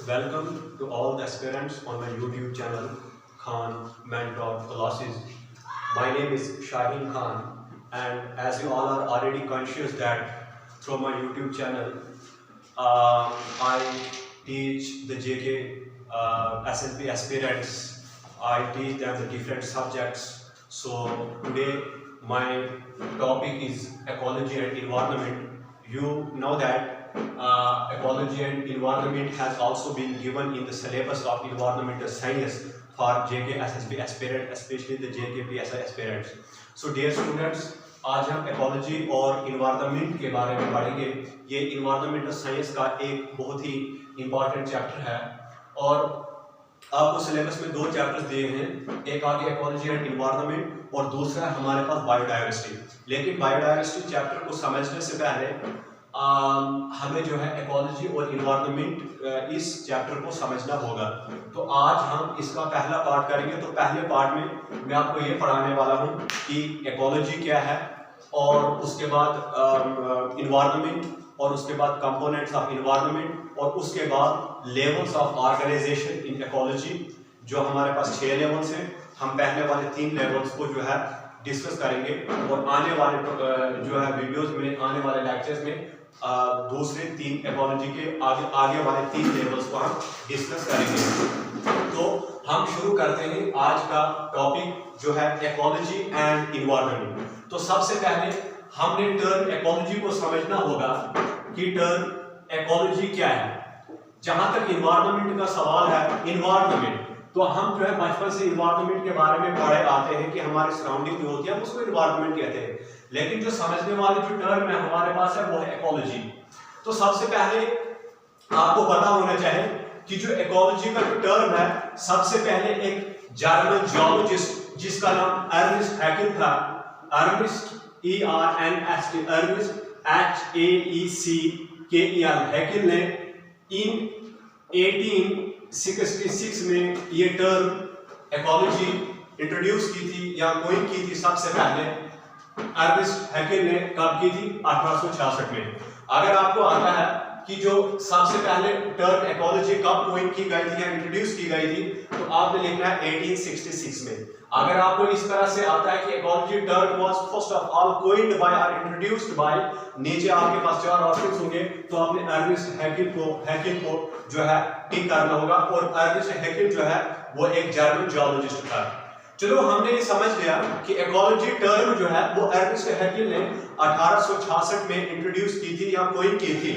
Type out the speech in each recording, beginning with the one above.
Welcome to all the aspirants on my YouTube channel, Khan Mentor Classes. My name is Shaheen Khan, and as you all are already conscious that through my YouTube channel, I teach the JK SNP aspirants. I teach them the different subjects. So today my topic is ecology and environment. You know that ecology and environment has also been given in the syllabus of environmental science for JK SSB aspirant, especially the JK PSI aspirants. So dear students, आज हम ecology और environment के बारे में पढ़ेंगे। ये environmental science का एक बहुत ही important chapter है और आपको सिलेबस में दो चैप्टर्स दिए हैं, एक आगे ecology and environment और दूसरा हमारे पास बायोडायवर्सिटी। लेकिन बायोडायवर्सिटी चैप्टर को समझने से पहले हमें जो है इकोलॉजी और इन्वायरमेंट इस चैप्टर को समझना होगा। तो आज हम इसका पहला पार्ट करेंगे। तो पहले पार्ट में मैं आपको ये पढ़ाने वाला हूँ कि इकोलॉजी क्या है और उसके बाद इन्वायरमेंट और उसके बाद कंपोनेंट्स ऑफ इन्वायरमेंट और उसके बाद levels of organisation in ecology. जो हमारे पास 6 लेवल्स हैं, हम पहले वाले 3 लेवल्स को जो है डिस्कस करेंगे और आने वाले जो है वीडियोस में, आने वाले लेक्चर्स में दूसरे 3 इकोलॉजी के आगे वाले 3 लेवल्स को हम डिस्कस करेंगे। तो हम शुरू करते हैं आज का टॉपिक जो है इकोलॉजी एंड इन्वायरमेंट। तो सबसे पहले हमने टर्म इकोलॉजी को समझना होगा कि टर्म इकोलॉजी क्या है। जहां तक इन्वायरमेंट का सवाल है, इन्वायरमेंट तो हम जो है बचपन से इन्वायरमेंट के बारे में पढ़े आते हैं कि हमारी सराउंडिंग जो होती है उसको इन्वायरमेंट कहते हैं। लेकिन जो समझने वाले जो टर्म है हमारे पास है वो है इकोलॉजी। तो सबसे पहले आपको पता होना चाहिए कि जो इकोलॉजी का जो टर्म है, सबसे पहले एक जर्मन जियोलॉजिस्ट जिसका नाम अर्नेस्ट हैकेल था, Ernst ERNST Ernst HAECKEL Haeckel ने इन 1866 में ये टर्म इकोलॉजी इंट्रोड्यूस की थी या कोइन की थी। सबसे पहले अर्नेस्ट हैकेल ने कब की थी? 1866 में। अगर आपको आता है कि जो सबसे पहले टर्म इकोलॉजी कब कोइन की गई थी या इंट्रोड्यूस की गई थी, तो आपने लिखना है 1866 में। अगर आपको इस तरह से आता है कि ecology term was first of all coined by और इंट्रोड्यूस्ड बाय, नीचे आपके पास 4 ऑप्शंस होंगे, तो आपने अर्नेस्ट हैकेल को जो है टिक करना होगा। और अर्नेस्ट हैकेल जो है वो एक जर्मन जियोलॉजिस्ट था। चलो, हमने ये समझ लिया कि इकोलॉजी टर्म जो है वो अर्नेस्ट हैकेल ने 1866 में इंट्रोड्यूस की थी या कोइन की थी।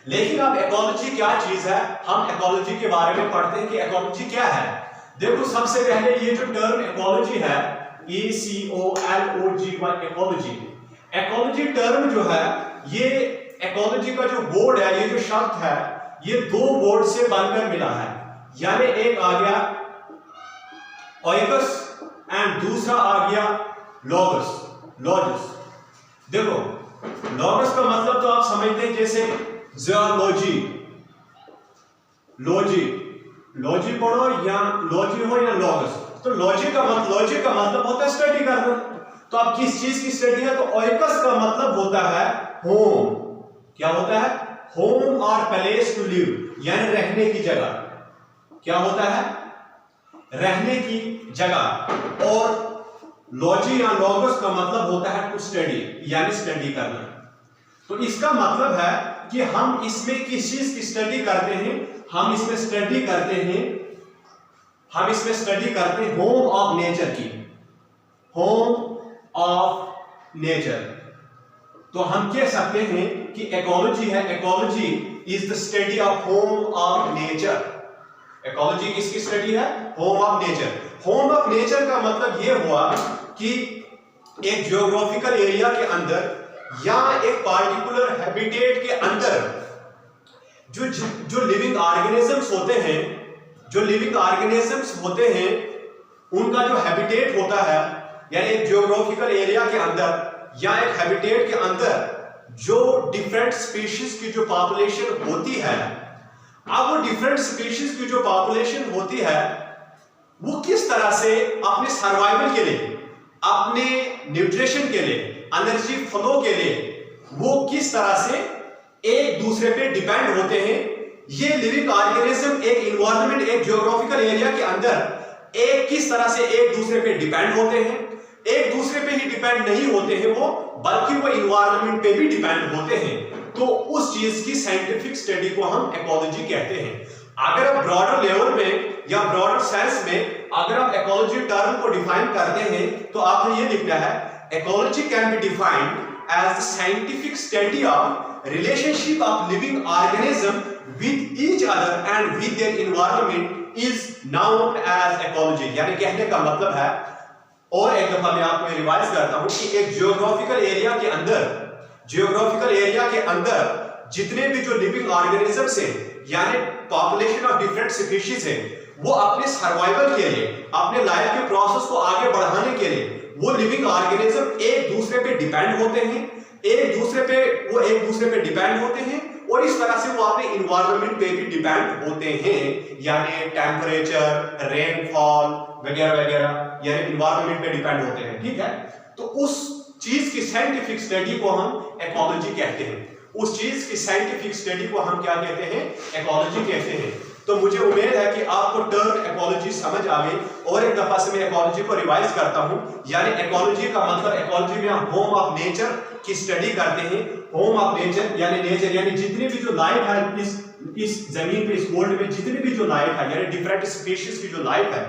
लेकिन अब इकोलॉजी क्या चीज है, हम इकोलॉजी के बारे में पढ़ते हैं कि इकोलॉजी क्या है। देखो, सबसे पहले ये जो टर्म इकोलॉजी है, ECOLOGY इकोलॉजी, इकोलॉजी टर्म जो है, ये इकोलॉजी का जो बोर्ड है, ये जो शब्द है, ये 2 बोर्ड से बनकर मिला है। यानी एक आ गया ओइकस एंड दूसरा आ गया लॉगस। देखो, लॉगस का मतलब तो आप समझते हैं जैसे ज़ूलॉजी, लॉजी पढ़ो या लॉजी हो या लॉगस। तो लॉजी का मतलब होता है स्टडी करना। तो अब किस चीज की स्टडी है? तो ओइकस का मतलब होता है होम। क्या होता है? होम और प्लेस टू लिव, यानी रहने की जगह। क्या होता है? रहने की जगह। और लॉजी या लॉगस का मतलब होता है टू स्टडी, यानी स्टडी करना। तो इसका मतलब है कि हम इसमें किस चीज की स्टडी करते हैं? हम इसमें स्टडी करते हैं होम ऑफ नेचर की, होम ऑफ नेचर। तो हम कह सकते हैं कि इकोलॉजी है, ecology is the study of home of nature. Ecology किसकी स्टडी है? Home of nature. Home of nature का मतलब यह हुआ कि एक जियोग्राफिकल एरिया के अंदर या एक पार्टिकुलर हैबिटेट के अंदर जो लिविंग ऑर्गेनिजम्स होते हैं, उनका जो हैबिटेट होता है, यानी एक जियोग्राफिकल एरिया के अंदर या एक हैबिटेट के अंदर जो डिफरेंट स्पीशीज की जो पॉपुलेशन होती है, अब वो डिफरेंट स्पीशीज की जो पॉपुलेशन होती है वो किस तरह से अपने सर्वाइवल के लिए, अपने न्यूट्रिशन के लिए, एनर्जी फ्लो के लिए वो किस तरह से एक दूसरे पे डिपेंड होते हैं, ये लिविंग ऑर्गेनिज्म एक इन्वायरमेंट, एक जियोग्राफिकल एरिया के अंदर एक किस तरह से एक दूसरे पे डिपेंड होते हैं, एक दूसरे पे ही डिपेंड नहीं होते हैं वो, बल्कि वो इन्वायरमेंट पे भी डिपेंड होते हैं। तो उस चीज की साइंटिफिक स्टडी को हम इकोलॉजी कहते हैं। अगर आप ब्रॉडर लेवल में या ब्रॉडर सेंस में अगर आप इकोलॉजी टर्म को डिफाइन करते हैं तो आपने ये लिखना है, ecology can be defined as the scientific study of relationship of living organism with each other and with their environment is known as ecology। यानी कहने का मतलब है, और एक दफा मैं आपको रिवाइज करता हूं कि एक जियोग्राफिकल एरिया के अंदर जितने भी जो लिविंग ऑर्गेनिजम्स हैं, यानी पॉपुलेशन ऑफ डिफरेंट स्पीशीज है, वो अपने सर्वाइवल के लिए, अपने लाइफ के प्रोसेस को आगे बढ़ाने के लिए वो लिविंग ऑर्गेनिज्म एक दूसरे पे डिपेंड होते हैं, एक दूसरे पे डिपेंड होते हैं, और इस तरह से वो अपने इन्वायरमेंट पे भी डिपेंड होते हैं, यानी टेम्परेचर, रेनफॉल वगैरह वगैरह, यानी इन्वायरमेंट पे डिपेंड होते हैं। ठीक है, तो उस चीज की साइंटिफिक स्टडी को हम इकोलॉजी कहते हैं। उस चीज की साइंटिफिक स्टडी को हम क्या कहते हैं? इकोलॉजी कहते हैं। तो मुझे उम्मीद है कि आपको टर्म इकोलॉजी समझ आ गई, और एक दफा से मैं इकोलॉजी को रिवाइज करता हूं। यानी इकोलॉजी का मतलब, इकोलॉजी में हम होम ऑफ नेचर की स्टडी करते हैं। होम ऑफ नेचर यानी नेचर, यानी जितनी भी जो लाइफ है इस जमीन पे, इस वर्ल्ड में जितनी भी जो लाइफ है, यानी डिफरेंट स्पीशीज की जो लाइफ है,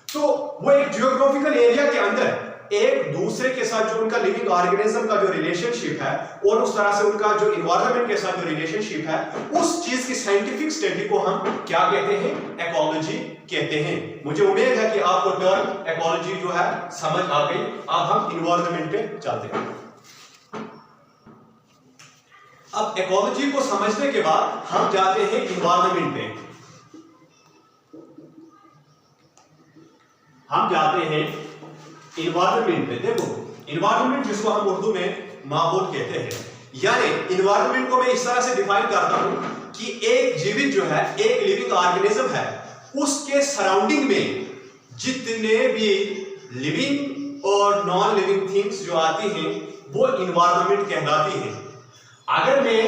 तो वो एक जियोग्राफिकल एरिया के अंदर एक दूसरे के साथ जो उनका लिविंग ऑर्गेनिज्म का जो रिलेशनशिप है, और उस तरह से उनका जो इन्वायरमेंट के साथ जो रिलेशनशिप है, उस चीज की साइंटिफिक स्टडी को हम क्या कहते हैं? इकोलॉजी कहते हैं। मुझे उम्मीद है कि आपको टर्म इकोलॉजी जो है समझ आ गई। अब हम इन्वायरमेंट पे चलते हैं। अब इकोलॉजी को समझने के बाद हम जाते हैं इन्वायरमेंट पे। हम जाते हैं इन्वायरमेंट पे। देखो, इन्वायरमेंट जिसको हम उर्दू में माहौल कहते हैं, यानी इन्वायरमेंट को मैं इस तरह से डिफाइन करता हूं कि एक जीवित जो है, एक लिविंग ऑर्गेनिज्म है, उसके सराउंडिंग में जितने भी लिविंग और नॉन लिविंग थिंग्स जो आती हैं वो इन्वायरमेंट कहलाती हैं। अगर मैं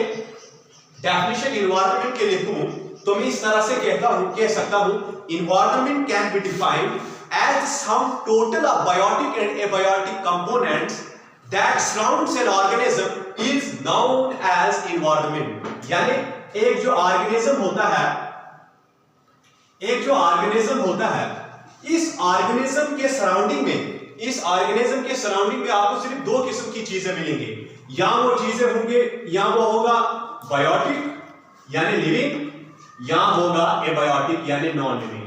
डेफिनेशन इन्वायरमेंट के लिखूं तो मैं इस तरह से कह सकता हूं, environment can be defined as some total of biotic and abiotic components that surrounds an organism is known as environment। यानी एक जो ऑर्गेनिज्म होता है, इस ऑर्गेनिज्म के सराउंडिंग में आपको सिर्फ दो किस्म की चीजें मिलेंगी। या वो चीजें होंगे, या वो होगा बायोटिक यानी लिविंग, या होगा एबायोटिक यानी नॉन लिविंग।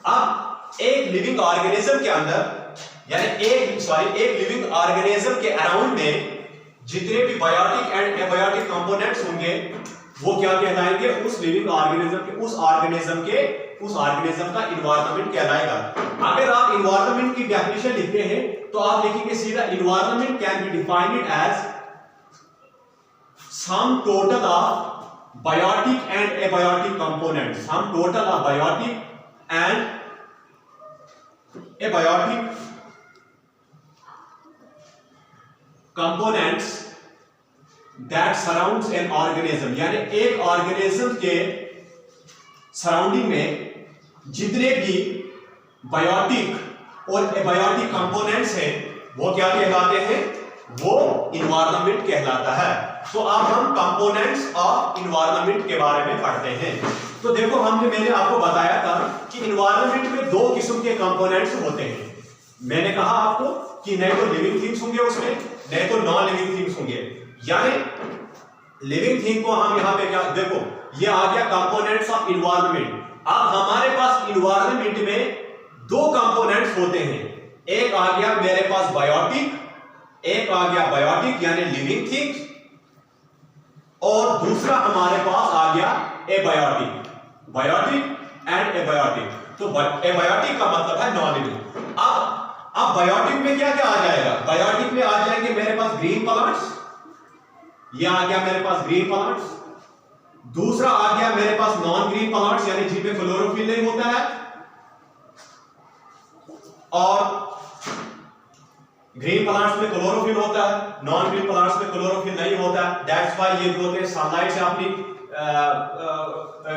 अब एक लिविंग ऑर्गेनिज्म के अंदर, यानी एक लिविंग ऑर्गेनिज्म के अराउंड में जितने भी बायोटिक एंड एबायोटिक कंपोनेंट्स होंगे वो क्या कहलाएंगे? उस लिविंग ऑर्गेनिज्म के, उस ऑर्गेनिज्म का इन्वायरमेंट कहलाएगा। अगर आप इन्वायरमेंट की डेफिनेशन लिखते हैं तो आप लिखेंगे सीधा, environment can be defined as sum total of biotic and abiotic components, sum total of biotic and abiotic components that surrounds an organism। यानी एक ऑर्गेनिज्म के सराउंडिंग में जितने भी बायोटिक और एबायोटिक कंपोनेंट्स हैं वो क्या कहलाते हैं? वो इन्वायरमेंट कहलाता है। तो अब हम कंपोनेंट्स ऑफ इन्वायरमेंट के बारे में पढ़ते हैं। तो देखो, मैंने आपको बताया था कि इन्वायरमेंट में दो किस्म के कंपोनेंट्स होते हैं। मैंने कहा आपको कि नहीं तो लिविंग थिंग्स होंगे उसमें, नहीं तो नॉन लिविंग थिंग्स होंगे। यानी लिविंग थिंग को हम यहां पे क्या, देखो ये आ गया कंपोनेंट्स ऑफ इन्वायरमेंट। अब हमारे पास इन्वायरमेंट में दो कंपोनेंट्स होते हैं। एक आ गया मेरे पास बायोटिक, एक आ गया बायोटिक यानी लिविंग थिंग्स, और दूसरा हमारे पास आ गया एबायोटिक, बायोटिक एंड एबायोटिक। तो एबायोटिक का मतलब है नॉन लिविंग। अब बायोटिक में क्या क्या आ जाएगा? बायोटिक में आ जाएंगे मेरे पास ग्रीन प्लांट्स, ये आ गया मेरे पास ग्रीन प्लांट्स। दूसरा आ गया मेरे पास नॉन ग्रीन प्लांट्स, यानी जिनमें क्लोरोफिल नहीं होता है, और ग्रीन प्लांट्स में क्लोरोफिल होता है, नॉन ग्रीन प्लांट्स में क्लोरोफिल नहीं होता है। दैट्स व्हाई ये जो होते हैं सनलाइट से अपनी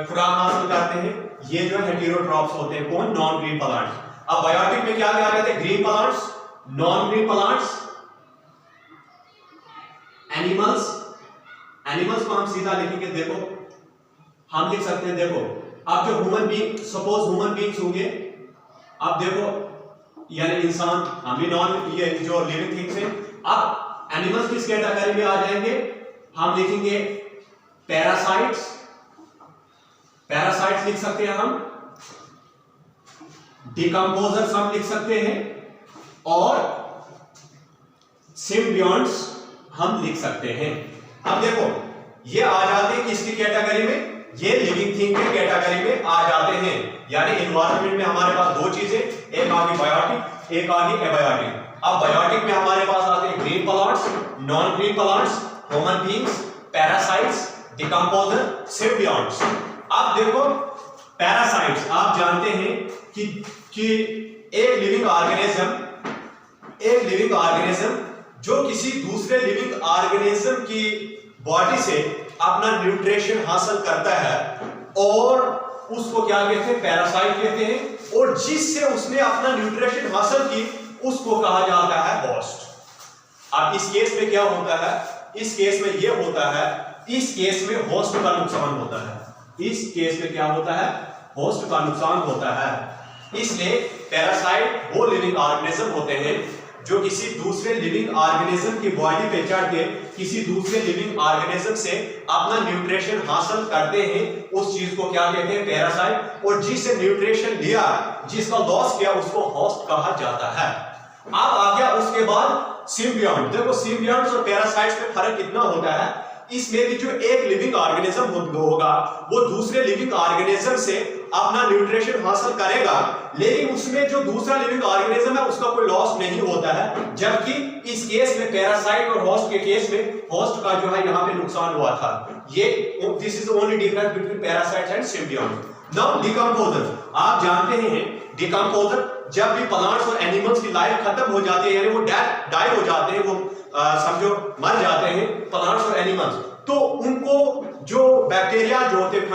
खुराक हासिल करते हैं, ये जो हेटेरोट्रॉप्स होते हैं, कौन? Non green plants. अब बायोटिक में क्या क्या कहते हैं? Green plants, non green plants, animals. Animals को हम सीधा लिखेंगे, देखो हम लिख सकते हैं, देखो अब जो human being, suppose human beings होंगे, अब देखो यानी इंसान, हम भी नॉन, ये जो लिविंग थिंग्स हैं। अब एनिमल्स किस कैटेगरी में आ जाएंगे? हम लिखेंगे पैरासाइट्स, पैरासाइट्स लिख सकते हैं हम, डिकम्पोजर्स हम लिख सकते हैं, और सिम्बियॉन्ट्स हम लिख सकते हैं। अब देखो ये आ जाते हैं किसकी कैटेगरी में? ये लिविंग थिंग के कैटेगरी में आ जाते हैं। यानी एनवायरनमेंट में हमारे पास दो चीजें, एक आ गई बायोटिक, एक आ गई एबायोटिक। अब बायोटिक में हमारे पास आते हैं green plants, non green plants, human beings, parasites, decomposer, symbionts. अब देखो पैरासाइट्स, आप जानते हैं कि एक लिविंग ऑर्गेनिज्म जो किसी दूसरे लिविंग ऑर्गेनिज्म की बॉडी से अपना न्यूट्रिशन हासिल करता है, और उसको क्या कहते हैं? पैरासाइट कहते हैं। और जिससे उसने अपना न्यूट्रिशन हासिल की, उसको कहा जाता है होस्ट। अब इस केस में क्या होता है? इस केस में ये होता है, इस केस में होस्ट का नुकसान होता है। इस केस में क्या होता है? होस्ट का नुकसान होता है। इसलिए पैरासाइट वो लिविंग ऑर्गेनिज्म होते हैं जो किसी दूसरे लिविंग ऑर्गेनिज्म की बॉडी पे चढ़ के किसी दूसरे लिविंग ऑर्गेनिज्म से अपना न्यूट्रिशन हासिल करते हैं। उस चीज को क्या कहते हैं? पैरासाइट। और जिससे न्यूट्रिशन लिया, जिसका लॉस किया, उसको होस्ट कहा जाता है। अब आ गया उसके बाद सिम्बियॉन्ट। देखो सिम्बियॉन्ट्स और पैरासाइट्स में फर्क कितना होता है? इसमें भी जो एक लिविंग ऑर्गेनिज्म होगा, वो दूसरे लिविंग ऑर्गेनिज्म से अपना न्यूट्रिशन हासिल करेगा, लेकिन उसमें जो दूसरा लिविंग ऑर्गेनिज्म है उसका कोई लॉस नहीं होता है। जबकि इस केस में पैरासाइट और होस्ट के केस में होस्ट का जो है यहाँ पे नुकसान हुआ था। ये this is only difference between parasites and symbiont. Now decomposer, आप जानते हैं डिकम्पोजर जब भी प्लांट्स और एनिमल्स की लाइफ खत्म हो जाती है, यानी वो डाई हो जाते हैं, वो समझो मर जाते हैं प्लांट्स और एनिमल्स, तो उनको जो बैक्टीरिया जो होते हैं,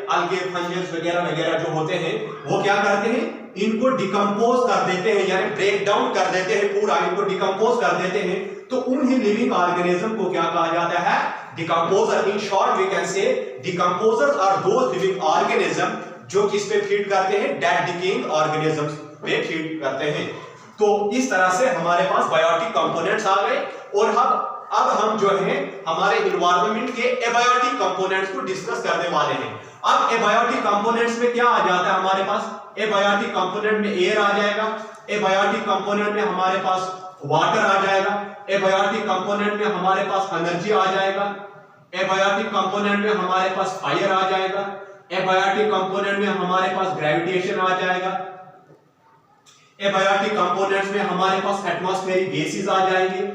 अलगे, फंगस वगैरह वगैरह जो होते हैं, वो क्या करते हैं? इनको डिकम्पोज कर देते हैं, यानी ब्रेक डाउन कर देते हैं, पूरा इनको डिकम्पोज कर देते हैं। तो उन ही लिविंग ऑर्गेनिज्म को क्या कहा जाता है? Decomposer. In short we can say decomposers are those living organism जो किस पे फीड करते हैं? डेड डिकेइंग ऑर्गेनिजम्स पे फीड करते हैं। तो इस तरह से हमारे पास बायोटिक कंपोनेंट्स आ गए, और अब हम जो है हमारे एनवायरनमेंट के एबायोटिक कंपोनेंट्स को डिस्कस करने वाले हैं। अब एबायोटिक कंपोनेंट्स में क्या आ जाता है हमारे पास? एबायोटिक कंपोनेंट में एयर आ जाएगा, एबायोटिक कंपोनेंट में हमारे पास वाटर आ जाएगा, एबायोटिक कंपोनेंट में हमारे पास एनर्जी आ जाएगा, एबायोटिक कंपोनेंट में हमारे पास फायर आ जाएगा, एबायोटिक कंपोनेंट में हमारे पास ग्रेविटेशन आ जाएगा, एबायोटिक कंपोनेंट्स में हमारे पास एटमॉस्फेरिक गैसेस आ जाएंगे।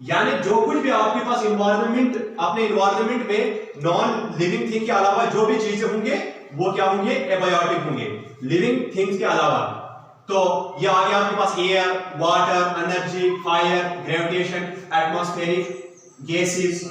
यानी जो कुछ भी आपके पास एनवायरनमेंट, अपने एनवायरनमेंट में नॉन लिविंग थिंग के अलावा जो भी चीजें होंगे वो क्या होंगे? एबायोटिक होंगे, लिविंग थिंग्स के अलावा। तो ये आ गया आपके पास air, water, energy, fire, gravitation, atmospheric gases,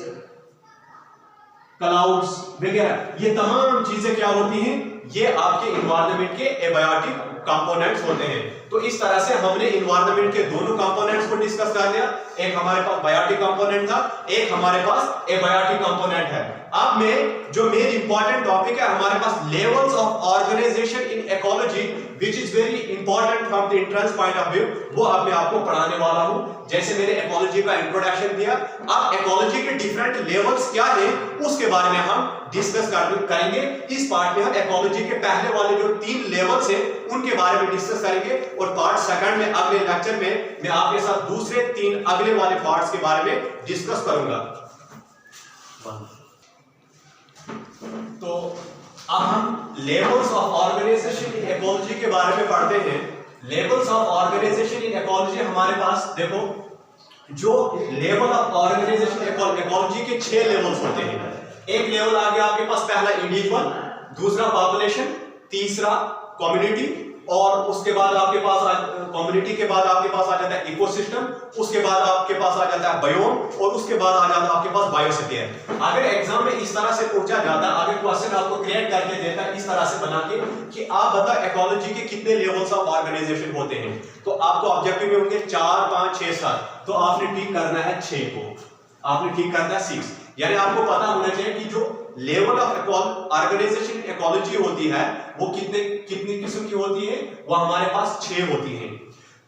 clouds वगैरह। ये तमाम चीजें क्या होती हैं? ये आपके एनवायरनमेंट के एबायोटिक कंपोनेंट्स होते हैं। तो इस तरह से हमने एनवायरनमेंट के दोनों कंपोनेंट्स को डिस्कस कर लिया। एक हमारे पास बायोटिक कंपोनेंट था, एक हमारे पास एबायोटिक कंपोनेंट है। अब में जो मेन इंपॉर्टेंट टॉपिक है हमारे पास, levels of organisation in ecology, which is very important from the entrance point of view, वो अब मैं आपको पढ़ाने वाला हूं। जैसे मैंने इकोलॉजी का इंट्रोडक्शन दिया, अब इकोलॉजी के डिफरेंट लेवल्स क्या हैं उसके बारे में हम डिस्कस करेंगे। इस पार्ट में हम इकोलॉजी के पहले वाले जो 3 लेवल्स हैं उनके बारे में डिस्कस करेंगे, और पार्ट सेकंड में अगले लेक्चर में मैं आपके साथ दूसरे 3 अगले वाले पार्ट्स के बारे में डिस्कस करूंगा। तो अब हम levels of organisation in ecology के बारे में पढ़ते हैं। Levels of organisation in ecology हमारे पास देखो, जो लेवल ऑफ ऑर्गेनाइजेशन इकोलॉजी के 6 लेवल्स होते हैं। एक लेवल आ गया आपके पास, पहला इंडिविजुअल, दूसरा पॉपुलेशन, तीसरा कम्युनिटी और उसके बाद आपके पास कम्युनिटी के बाद आपके पास आ जाता है इकोसिस्टम, उसके बाद आपके पास आ जाता है बायोम, और उसके बाद आ जाता है आपके पास बायोस्फीयर। अगर एग्जाम में इस तरह से पूछा जाता है, अगर क्वेश्चन आपको क्रिएट करके देता है इस तरह से बना के कि आप बताओ इकोलॉजी के कितने लेवल्स ऑफ ऑर्गेनाइजेशन होते हैं, तो आपको ऑब्जेक्टिव में होंगे 4, 5, 6, 7, तो आपने ठीक करना है 6 को, आपने ठीक करना है 6। यानी आपको पता होना चाहिए कि जो लेवल ऑफ ऑर्गेनाइजेशन इकोलॉजी होती है वो कितनी किस्म की होती है, वो हमारे पास 6 होती है।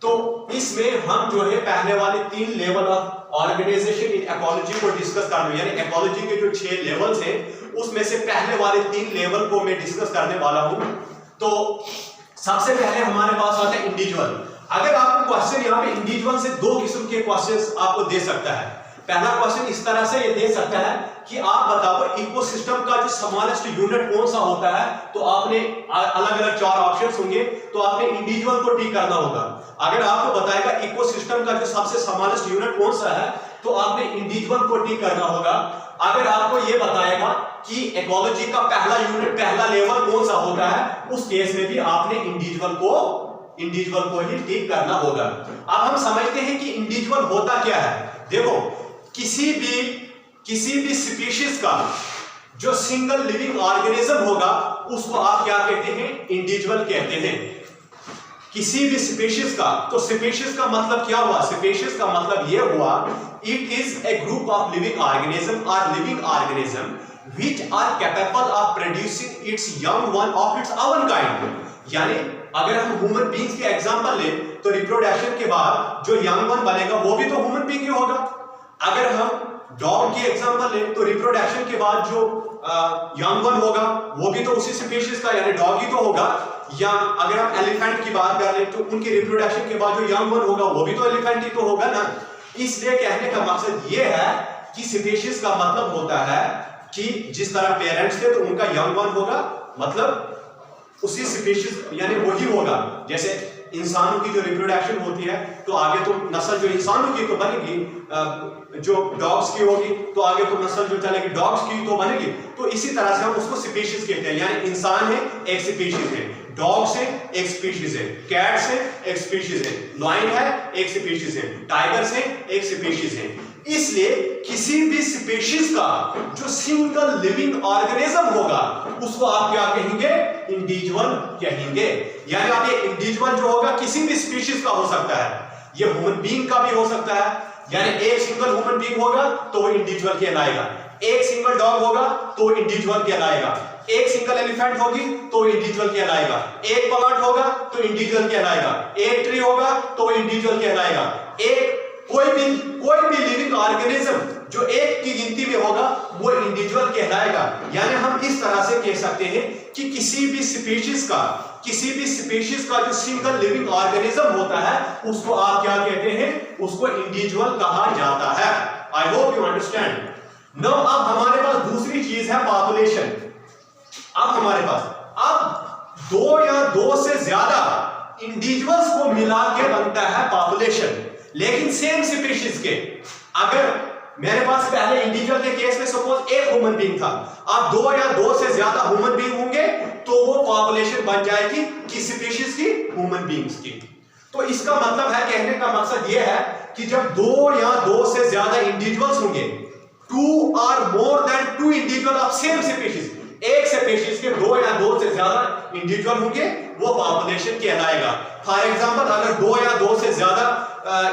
तो इसमें हम जो है पहले वाले 3 level of organisation in ecology को डिस्कस करने, यानी इकोलॉजी के जो 6 लेवल्स हैं उसमें से पहले वाले 3 लेवल को मैं डिस्कस करने वाला हूं। तो सबसे पहले हमारे पास आता है इंडिविजुअल। अगर आपको क्वेश्चन यहां पे इंडिविजुअल से 2 किस्म के क्वेश्चंस आपको दे सकता है। पहला क्वेश्चन इस तरह से ये दे सकता है कि आप बताओ इकोसिस्टम का जो स्मॉलेस्ट यूनिट कौन सा होता है, तो आपने अलग अलग 4 ऑप्शंस होंगे, तो आपने इंडिविजुअल को टिक करना होगा। अगर आपको बताएगा इकोसिस्टम का जो सबसे स्मॉलेस्ट यूनिट कौन सा है, तो आपने इंडिविजुअल को टिक करना होगा। अगर आपको ये बताएगा कि इकोलॉजी का पहला यूनिट, पहला लेवल कौन सा होता है, उस केस में भी आपने इंडिविजुअल को ही टिक करना होगा। अब हम समझते हैं कि इंडिविजुअल होता क्या है। देखो, किसी भी स्पीशीज का जो सिंगल लिविंग ऑर्गेनिज्म होगा उसको आप क्या कहते हैं, इंडिविजुअल कहते हैं। किसी भी स्पीशीज का, तो स्पीशीज का मतलब क्या हुआ, स्पीशीज का मतलब यह हुआ it is a group of living organism और living organism which are capable of producing its young one of its own kind. यानी अगर हम ह्यूमन बीइंग्स के एग्जांपल ले तो रिप्रोडक्शन के बाद जो यंग वन बनेगा वो भी तो ह्यूमन बीइंग ही होगा। अगर हम डॉग की एग्जांपल लें तो रिप्रोडक्शन के बाद जो यंग वन होगा वो भी तो उसी स्पीशीज का यानी डॉग ही तो होगा। या अगर हम एलिफेंट की बात कर लें तो उनकी रिप्रोडक्शन के बाद जो यंग वन होगा वो भी तो एलिफेंट ही तो होगा ना। इसलिए कहने का मकसद ये है कि स्पीशीज का मतलब होता है कि जिस तरह पेरेंट्स थे तो उनका यंग वन होगा, मतलब उसी स्पीशीज यानी वही होगा। जैसे इंसानों की जो रिप्रोडक्शन होती है तो आगे तो नस्ल जो इंसानों की तो बनेगी, जो डॉग्स की होगी तो आगे तो नस्ल जो चलेगी डॉग्स की तो बनेगी। तो इसी तरह से हम उसको स्पीशीज कहते हैं। यानी इंसान है एक स्पीशीज है, डॉग्स है एक स्पीशीज है, कैट्स है एक स्पीशीज है, लायन है एक स्पीशीज है, टाइगर्स है एक स्पीशीज है। इसलिए किसी भी स्पीशीज का जो सिंगल लिविंग ऑर्गेनिज्म होगा उसको आप क्या कहेंगे, इंडिविजुअल कहेंगे। यानी आप ये इंडिविजुअल जो होगा किसी भी स्पीशीज का हो सकता है, ये ह्यूमन बीइंग का भी हो सकता है। यानी एक सिंगल ह्यूमन बीइंग होगा तो वो इंडिविजुअल कहलाएगा, एक सिंगल डॉग होगा तो इंडिविजुअल कहलाएगा, एक सिंगल एलिफेंट होगी तो इंडिविजुअल कहलाएगा, एक प्लांट होगा तो इंडिविजुअल कहलाएगा, एक ट्री होगा तो इंडिविजुअल कहलाएगा। एक कोई भी लिविंग ऑर्गेनिज्म जो एक की गिनती में होगा वो इंडिविजुअल कहलाएगा। यानी हम इस तरह से कह सकते हैं कि किसी भी स्पीशीज का जो सिंगल लिविंग ऑर्गेनिज्म होता है उसको आप क्या कहते हैं, उसको इंडिविजुअल कहा जाता है। I hope you understand. Now अब हमारे पास दूसरी चीज है पॉपुलेशन। अब हमारे पास अब 2 या 2 से ज्यादा इंडिविजुअल्स को मिला के बनता है पॉपुलेशन, लेकिन सेम स्पीशीज के। अगर मेरे पास पहले इंडिविजुअल के केस में सपोज एक ह्यूमन बीइंग था, अब 2 या 2 से ज्यादा ह्यूमन बीइंग होंगे तो वो पॉपुलेशन बन जाएगी किस स्पीशीज की, ह्यूमन बीइंग्स की। तो इसका मतलब है, कहने का मकसद ये है कि जब 2 या 2 से ज्यादा इंडिविजुअल्स होंगे, 2 और more than 2 individual of same species, एक स्पीशीज के 2 या 2 से ज्यादा इंडिविजुअल होंगे वो पॉपुलेशन कहलाएगा। फॉर एग्जांपल अगर 2 या 2 से ज्यादा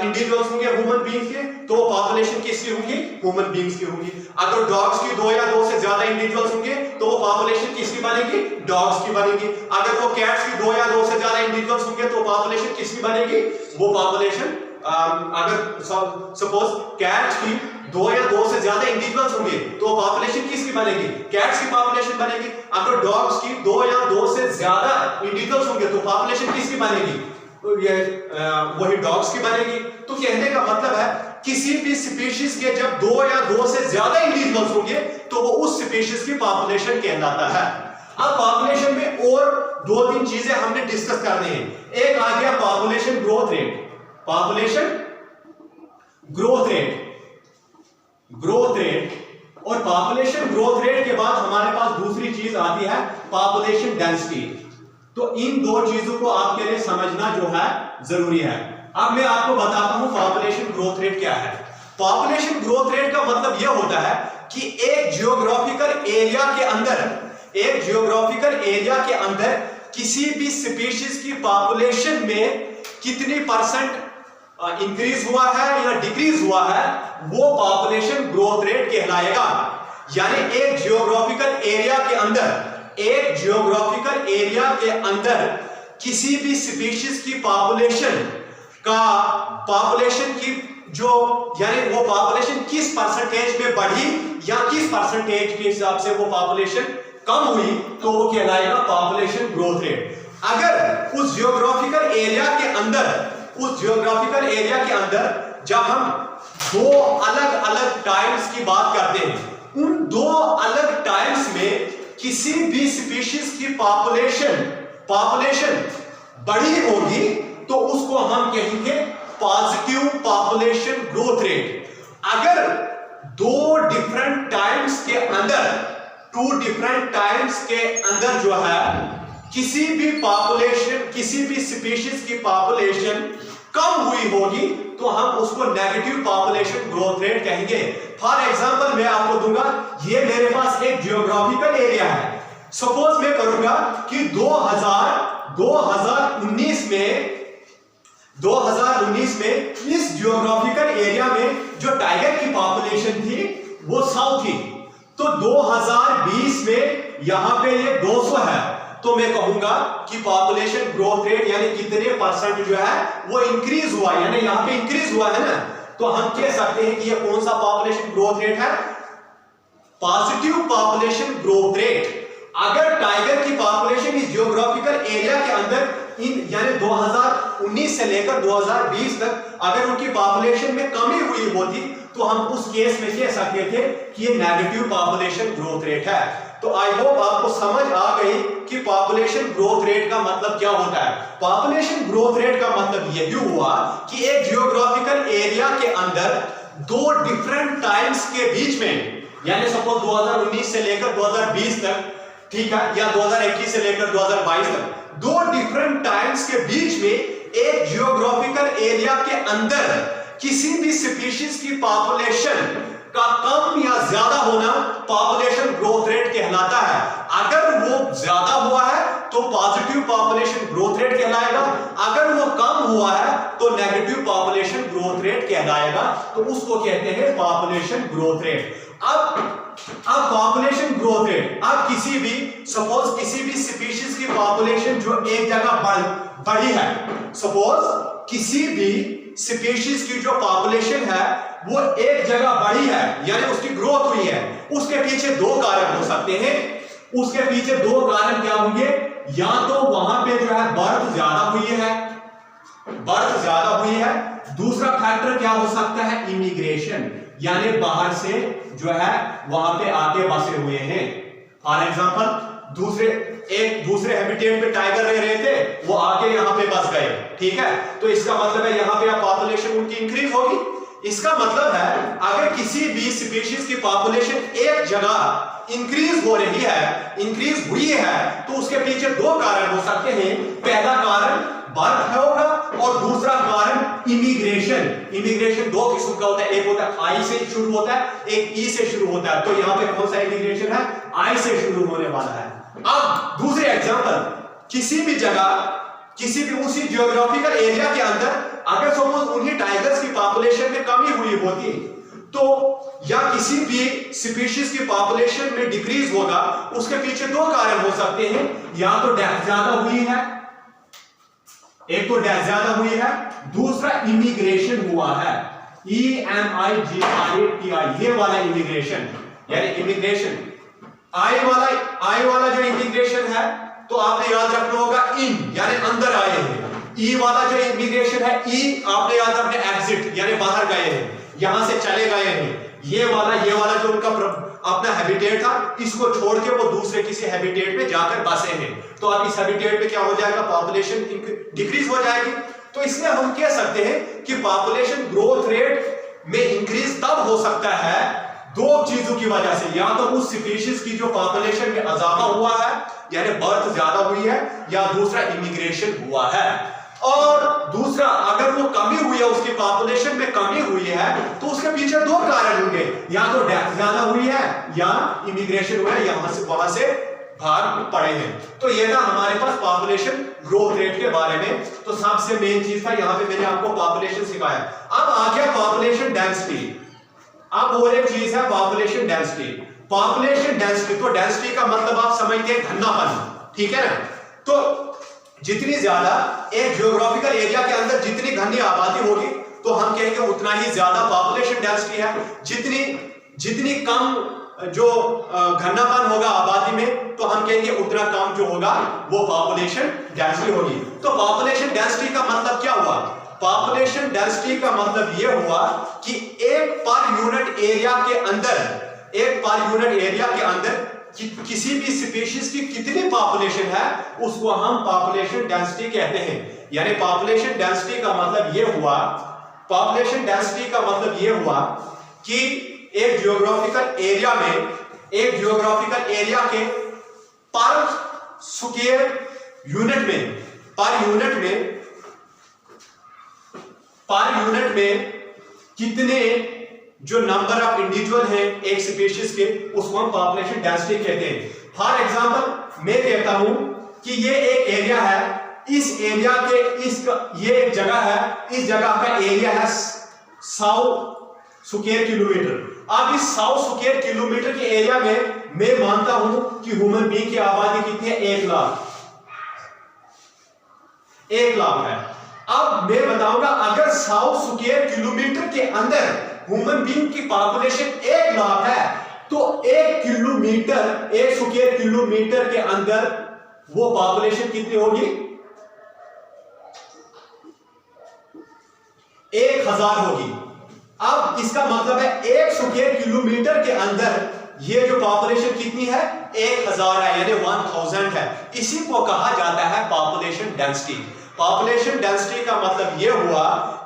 इंडिविजुअल्स होंगे ह्यूमन बीइंग्स के तो पॉपुलेशन किसकी होगी, ह्यूमन बीइंग्स की होगी। अगर डॉग्स की 2 या 2 से ज्यादा इंडिविजुअल्स होंगे तो वो पॉपुलेशन किसकी बनेगी, डॉग्स की बनेगी। अगर वो कैट्स की 2 या 2 से ज्यादा इंडिविजुअल्स होंगे तो पॉपुलेशन किसकी बनेगी, वो पॉपुलेशन अगर सपोज कैट्स की 2 या 2 से ज्यादा इंडिविजुअल्स होंगे तो पॉपुलेशन किसकी बनेगी, कैट्स की पॉपुलेशन बनेगी। अगर डॉग्स की 2 या 2 से ज्यादा इंडिविजुअल्स होंगे तो पॉपुलेशन किसकी बनेगी, ये वही डॉग्स की बनेगी। तो कहने का मतलब है किसी भी स्पीशीज के जब 2 या 2 से ज्यादा इंडिविजुअल्स होंगे तो वो उस स्पीशीज की पॉपुलेशन कहलाता है। अब पॉपुलेशन में और 2-3 चीजें हमने डिस्कस करनी है। एक आ गया population growth rate, population growth rate और पॉपुलेशन ग्रोथ रेट के बाद हमारे पास दूसरी चीज आती है पॉपुलेशन डेंसिटी। तो इन दो चीजों को आपके लिए समझना जो है जरूरी है। अब मैं आपको बताता हूं पॉपुलेशन ग्रोथ रेट क्या है। पॉपुलेशन ग्रोथ रेट का मतलब यह होता है कि एक जियोग्राफिकल एरिया के अंदर किसी भी स्पीशीज की पॉपुलेशन में कितनी परसेंट इंक्रीज हुआ है या डिक्रीज हुआ है, वो पॉपुलेशन ग्रोथ रेट कहलाएगा। यानी एक जियोग्राफिकल एरिया के अंदर किसी भी स्पीशीज की पॉपुलेशन की जो यानी वो पॉपुलेशन किस परसेंटेज में बढ़ी या किस परसेंटेज के हिसाब से वो पॉपुलेशन कम हुई, तो वो कहलाएगा पॉपुलेशन ग्रोथ रेट। अगर उस जियोग्राफिकल एरिया के अंदर जब हम दो अलग अलग टाइम्स की बात करते हैं, उन दो अलग टाइम्स में किसी भी स्पीशीज की पॉपुलेशन बड़ी होगी, तो उसको हम कहेंगे पॉजिटिव पॉपुलेशन ग्रोथ रेट। अगर दो डिफरेंट टाइम्स के अंदर जो है किसी भी स्पीशीज की पॉपुलेशन कम हुई होगी, तो हम उसको नेगेटिव पॉपुलेशन ग्रोथ रेट कहेंगे। फॉर एग्जांपल मैं आपको दूंगा, ये मेरे पास एक जियोग्राफिकल एरिया है। सपोज मैं करूंगा कि 2019 में इस जियोग्राफिकल एरिया में जो टाइगर की पॉपुलेशन थी वो 100 थी, तो 2020 में यहां पे ये 200 है, तो मैं कहूंगा कि पॉपुलेशन ग्रोथ रेट यानी कितने परसेंट जो है वो इंक्रीज हुआ, यानी यहां पे इंक्रीज हुआ है ना, तो हम कह सकते हैं कि ये कौन सा पॉपुलेशन ग्रोथ रेट है, पॉजिटिव पॉपुलेशन ग्रोथ रेट। अगर टाइगर की पॉपुलेशन इस जियोग्राफिकल एरिया के अंदर यानी 2019 से लेकर 2020 तक अगर उनकी पॉपुलेशन में कमी हुई होती, तो हम उस केस में कह सकते थे कि ये नेगेटिव पॉपुलेशन ग्रोथ रेट है। तो आई होप आपको समझ आ गई कि पॉपुलेशन ग्रोथ रेट का मतलब क्या होता है। पॉपुलेशन ग्रोथ रेट का मतलब यही हुआ कि एक जियोग्राफिकल एरिया के अंदर दो डिफरेंट टाइम्स के बीच में, यानी सपोज 2019 से लेकर 2020 तक, ठीक है, या 2021 से लेकर 2022 तक, दो डिफरेंट टाइम्स के बीच में एक जियोग्राफिकल एरिया के अंदर किसी भी स्पीशीज की पॉपुलेशन का कम या ज्यादा होना पॉपुलेशन ग्रोथ रेट कहलाता है। अगर वो ज्यादा हुआ है तो पॉजिटिव पॉपुलेशन ग्रोथ रेट कहलाएगा, अगर वो कम हुआ है तो नेगेटिव पॉपुलेशन ग्रोथ रेट कहलाएगा, तो उसको कहते हैं पॉपुलेशन ग्रोथ रेट। अब पॉपुलेशन ग्रोथ रेट, अब किसी भी स्पीशीज की पॉपुलेशन जो एक जगह बढ़ी है, सपोज किसी भी स्पीशीज की जो पॉपुलेशन है वो एक जगह बढ़ी है, यानी उसकी ग्रोथ हुई है, उसके पीछे दो कारण हो सकते हैं। उसके पीछे दो कारण क्या होंगे, या तो वहां पे जो है बर्थ ज्यादा हुई है, दूसरा फैक्टर क्या हो सकता है, इमिग्रेशन, यानी बाहर से जो है वहां पे आके बसे हुए हैं। फॉर एग्जांपल दूसरे हैबिटेट पे टाइगर रह रहे थे, वो आके यहां पे बस गए, ठीक है, तो इसका मतलब है यहां पे पॉपुलेशन उनकी इंक्रीज होगी। इसका मतलब है अगर किसी भी स्पीशीज की पॉपुलेशन एक जगह इंक्रीज हुई है, तो उसके पीछे दो कारण हो सकते हैं। पहला कारण बर्थ होगा और दूसरा कारण इमिग्रेशन दो किस्म का होता है, एक होता है आई से शुरू होता है, एक ई से शुरू होता है। तो यहां पे कौन सा इमिग्रेशन है, आई से शुरू होने वाला है। अब दूसरे एग्जांपल, किसी भी उसी जियोग्राफिकल एरिया के अंदर अगर सपोज उन्हीं टाइगर्स की पॉपुलेशन में कमी हुई होती, तो या किसी भी स्पीशीज की पॉपुलेशन में डिक्रीज होगा, उसके पीछे दो कारण हो सकते हैं। या तो डेथ ज्यादा हुई है, एक तो डेथ ज्यादा हुई है, दूसरा इमिग्रेशन हुआ है, EMIGRATI, ये वाला इमिग्रेशन, यानी इमिग्रेशन आई वाला जो इमिग्रेशन है, तो आपने याद रखना होगा इन यानी अंदर आए हैं। ई वाला जो इमिग्रेशन है, ई आपने याद रखना एग्जिट यानी बाहर गए हैं, यहां से चले गए हैं। ये वाला जो उनका अपना हैबिटेट था, इसको छोड़ के वो दूसरे किसी हैबिटेट में जाकर बसे हैं, तो अब इस हैबिटेट में क्या हो जाएगा, पॉपुलेशन डिक्रीज हो जाएगी। तो इसलिए हम कह सकते हैं कि पॉपुलेशन ग्रोथ रेट में इंक्रीज तब हो सकता है दो चीजों की वजह से, या तो उस स्पीशीज की जो पॉपुलेशन में इजाफा हुआ है, यानी बर्थ ज्यादा हुई है, या दूसरा इमिग्रेशन हुआ है। और दूसरा अगर वो कमी हुई है, उसकी पॉपुलेशन में कमी हुई है, तो उसके पीछे दो कारण होंगे, या तो डेथ ज्यादा हुई है या इमिग्रेशन हुआ है, यहां से वहां से भाग पड़े हैं। तो ये था हमारे पास पॉपुलेशन ग्रोथ रेट के बारे में। तो सबसे मेन चीज था, यहां पे मैंने आपको पॉपुलेशन सिखाया। अब आ गया पॉपुलेशन डेंसिटी। अब और एक चीज है पॉपुलेशन डेंसिटी। पॉपुलेशन डेंसिटी, तो डेंसिटी का मतलब आप समझते हैं घनापन, ठीक है ना। तो जितनी ज्यादा एक जियोग्राफिकल एरिया के अंदर जितनी घनी आबादी होगी, तो हम कहेंगे उतना ही ज्यादा पॉपुलेशन डेंसिटी है। जितनी कम जो घनापन होगा आबादी में, तो हम कहेंगे उतना कम जो होगा वो पॉपुलेशन डेंसिटी होगी। तो पॉपुलेशन डेंसिटी का मतलब क्या हुआ? पॉपुलेशन डेंसिटी का मतलब ये हुआ कि एक पर यूनिट एरिया के अंदर किसी भी स्पीशीज की कितनी पॉपुलेशन है, उसको हम पॉपुलेशन डेंसिटी कहते हैं। यानी पॉपुलेशन डेंसिटी का मतलब ये हुआ कि एक जियोग्राफिकल एरिया के पर स्क्वायर यूनिट में कितने जो नंबर ऑफ इंडिविजुअल हैं एक स्पीशीज के, उसको हम पॉपुलेशन डेंसिटी कहते हैं। फॉर एग्जांपल मैं कहता हूं कि ये एक एरिया है, इस एरिया के ये एक जगह है, इस जगह का एरिया है 100 स्क्वायर किलोमीटर। अब इस 100 स्क्वायर किलोमीटर के एरिया में मैं मानता हूं कि ह्यूमन बीइंग की आबादी कितनी है? 1 लाख। 1 लाख है। अब मैं बताऊंगा, अगर 100 स्क्वायर किलोमीटर के अंदर ह्यूमन बीइंग की पॉपुलेशन 1 लाख है, तो 1 स्क्वायर किलोमीटर के अंदर वो पॉपुलेशन कितनी होगी? 1000 होगी। अब इसका मतलब है 1 स्क्वायर किलोमीटर के अंदर ये जो पॉपुलेशन कितनी है? 1000 है, यानी 1000 है। इसी को कहा जाता है पॉपुलेशन डेंसिटी। पॉपुलेशन डेंसिटी का मतलब यह हुआ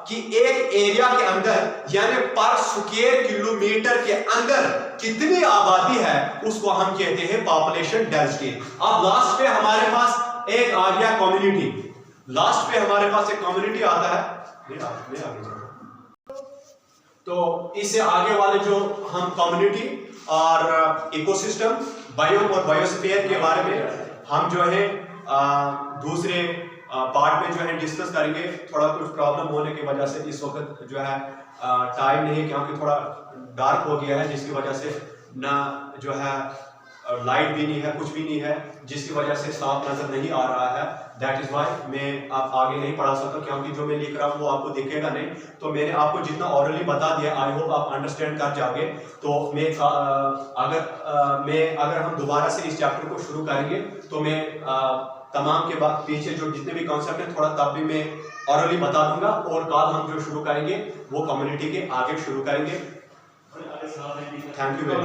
कि एक एरिया के अंदर, यानी पर स्क्वायर किलोमीटर के अंदर कितनी आबादी है, उसको हम कहते हैं पॉपुलेशन डेंसिटी। अब लास्ट पे हमारे पास एक आ गया कम्युनिटी। लास्ट पे हमारे पास एक कम्युनिटी आता है। तो इससे आगे वाले जो हम कम्युनिटी और इकोसिस्टम, बायोम और बायोस्फीयर के बारे में हम जो है दूसरे पार्ट में जो है डिस्कस करेंगे। थोड़ा कुछ प्रॉब्लम होने की वजह से इस वक्त जो है टाइम नहीं है, क्योंकि थोड़ा डार्क हो गया है, जिसकी वजह से ना जो है लाइट भी नहीं है, कुछ भी नहीं है, जिसकी वजह से साफ नजर नहीं आ रहा है। दैट इज वाई मैं आप आगे नहीं पढ़ा सकता, क्योंकि जो मैं लिख रहा हूँ वो आपको दिखेगा नहीं। तो मैंने आपको जितना ऑरली बता दिया, आई होप आप अंडरस्टैंड कर जाओगे। तो मैं अगर हम दोबारा से इस चैप्टर को शुरू करेंगे, तो मैं तमाम के बाद पीछे जो जितने भी कॉन्सेप्ट हैं थोड़ा तब भी मैं ऑरली बता दूंगा, और कल हम जो शुरू करेंगे वो कम्युनिटी के आगे शुरू करेंगे। Thank you very much.